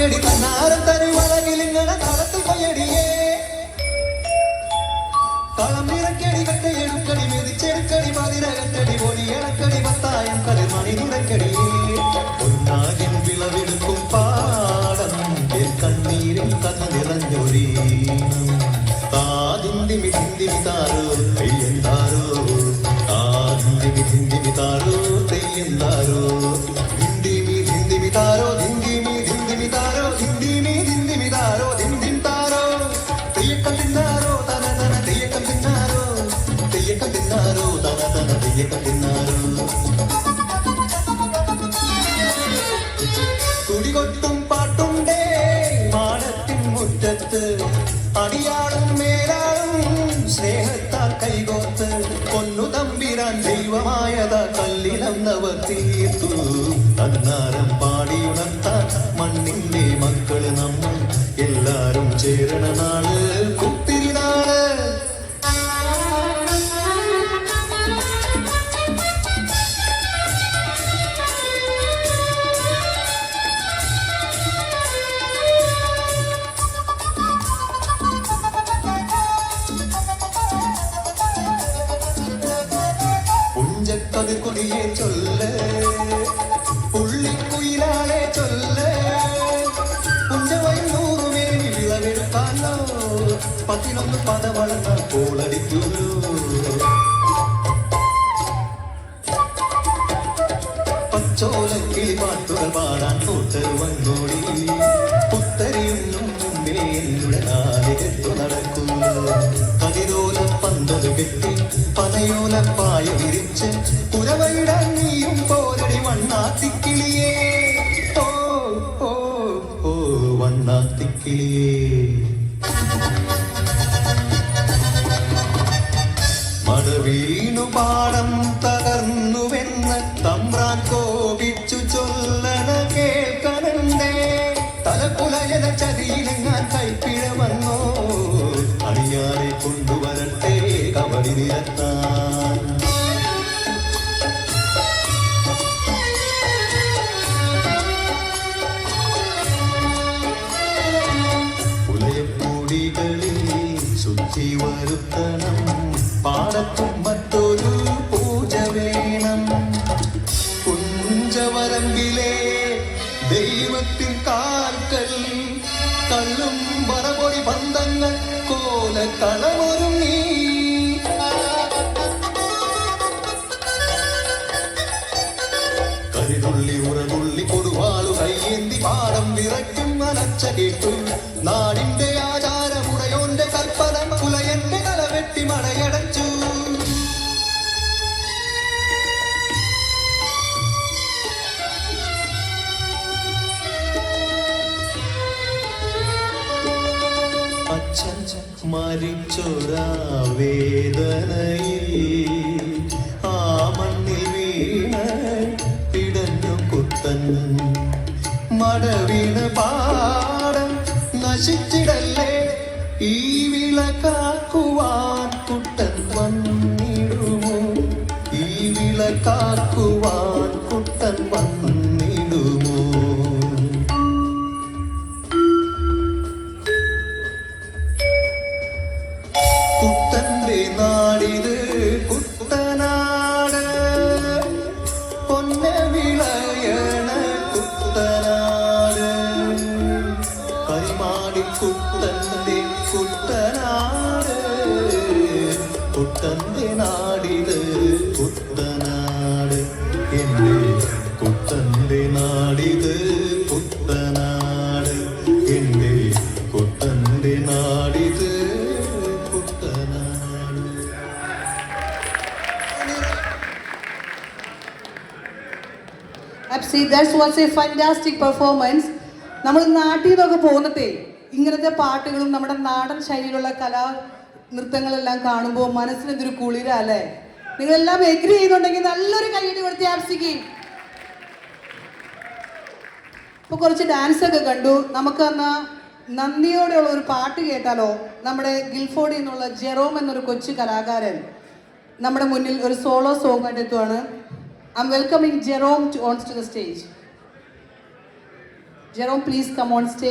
കൊയ്യടി തന്നാരം തരുവളകിലിങ്ങനെ തളത്തിൽ കൊയ്യടിയേ കളം നിറക്കടി കട്ടയെടുക്കടി മെതിച്ചെടുക്കടി മതിരകത്തടി പൊടിയടക്കടി മത്തായം കളിമണി നിറക്കടിയേ ഒന്നാകിൻ വിളവെടുക്കും പാടം കണ്ണീരിൽ കണ്ണു നിറഞ്ഞൊരീണം താതിന്തിമി തിന്തിമി താരോ തെയ്യന്താരോ താതിന്തിമി തിന്തിമി താരോ തെയ്യന്താരോ ധിന്തിമി ധിന്തിമി താരോ ധിന്തിമി ധിന്തിമി താരോ ധിന്തിമി ധിന്തിമി താരോ ധിന്തിം താരോ തെയ്യക്കം തിന്നാരോ തന തന തെയ്യക്കം തിന്നാരോ തെയ്യക്കം തിന്നാരോ തന തന തെയ്യക്കം തിന്നാരോ തുടികൊട്ടും പാട്ടുണ്ടേ മാടത്തിൻ മുറ്റത്ത് അടിയാളും മേലാളും സ്നേഹത്താൽ കൈകോർത്ത് പൊന്നു തമ്പിരാൻ ദൈവമായത കല്ലിലന്നവർ തീർത്തു തന്നാരം പാടിയുണർത്താൻ മണ്ണിന്റെ മക്കള് നമ്മൾ എല്ലാരും ചേരണ നാള് കുത്തിരിനാള് കൊതിയെ ചൊല്ല് പുള്ളിക്കുയിലാളെ ചൊല്ല് കുഞ്ചവയും 100 മേനി വിളവെടുക്കാനോ 11 പദവളർന്ന കോളടിക്കൂലോ പച്ചോലക്കിളി പാട്ടുകൾ പാടാൻ കൂട്ടർ വന്നോടി പുത്തരിയൊന്നും മുമ്പേ എന്നുടെ നാലികെട്ടു നടക്കുന്നു കതിരോല പന്തത് കെട്ടി പനയോല പായ വിരിച്ച് പുരവയിടാൻ നീയും പോരടി വണ്ണാത്തിക്കിളിയേ ഓ ഓ ഓ വണ്ണാത്തിക്കിളിയേ മടവീണു പാടം തകർന്നുവെന്ന് തമ്പ്രാൻ കോപിച്ചു ചൊല്ലണ കേൾക്കണണ്ടേ തലക്കുലയന ചതിയിലെങ്ങാൻ കൈപ്പിഴ വന്നോ അണിയാരെ കൊണ്ടുവരട്ടെ കബടി നിരത്താൻ പുലയപ്പൂടികളിൽ ശുചി വരുത്തണം പാടത്തും മറ്റൊരു പൂജ വേണം കുഞ്ചവരമ്പിലെ ദൈവത്തിൻ കാൽക്കൽ കള്ളും പറപൊടി ബന്ധങ്ങൾ കോല കളമൊരുങ്ങി കരിതുള്ളി ഉറതുള്ളി കൊടുവാളു കയ്യേന്തി പാടം വിറയ്ക്കും അനച്ച കേട്ടു നാടിന്റെ ആചാരമുടയോന്റെ കൽപ്പന പുലയന്റെ കലവെട്ടി മടയടച്ചു അച്ഛൻ മരിച്ചൊരാ വേദനയിൽ ആ മണ്ണിൽ വീണ പിടഞ്ഞു കുത്തൻ മടവീണ് പാടം നശിച്ചിടല്ലേ ഈ വിളക്കാക്കുവാൻ കുട്ടൻ വന്നിടുമോ ഈ വിളക്കാക്കുവാൻ കുട്ടൻ വന്നിടുമോ കുട്ടന്റെ നാടിത് കുട്ടനാട് പൊന്ന വിളയണ കുട്ടനാട് കൈമാടി കുട്ടന്റെ കുട്ടനാട് കുട്ടന്റെ നാടിത് കുട്ടനാട് എന്റെ കുട്ടന്റെ നാടിത് കുട്ടനാട് എന്റെ കുട്ടന്റെ നാടിത് That was a fantastic performance. നമ്മൾ നാട്ടിൽ നിന്നൊക്കെ പോകുന്നതേ ഇങ്ങനത്തെ പാട്ടുകളും നമ്മുടെ നാടൻ ശൈലിയിലുള്ള കലാ നൃത്തങ്ങളെല്ലാം കാണുമ്പോൾ മനസ്സിനെന്തൊരു കുളിരാ അല്ലേ? നിങ്ങളെല്ലാം എഗ്രി ചെയ്യുന്നുണ്ടെങ്കിൽ നല്ലൊരു കൈയ്യടി കൊടുത്ത് ആർസിക്കും. ഇപ്പോൾ കുറച്ച് ഡാൻസ് ഒക്കെ കണ്ടു. നമുക്ക് എന്നാ നന്ദിയോടെയുള്ള ഒരു പാട്ട് കേട്ടാലോ? നമ്മുടെ ഗിൽഫോർഡിൽ നിന്നുള്ള ജെറോം എന്നൊരു കൊച്ചു കലാകാരൻ നമ്മുടെ മുന്നിൽ ഒരു സോളോ സോങ് ആയിട്ട് എത്തുവാണ്. I'm welcoming Jerome onto the stage. Jerome, please come on stage.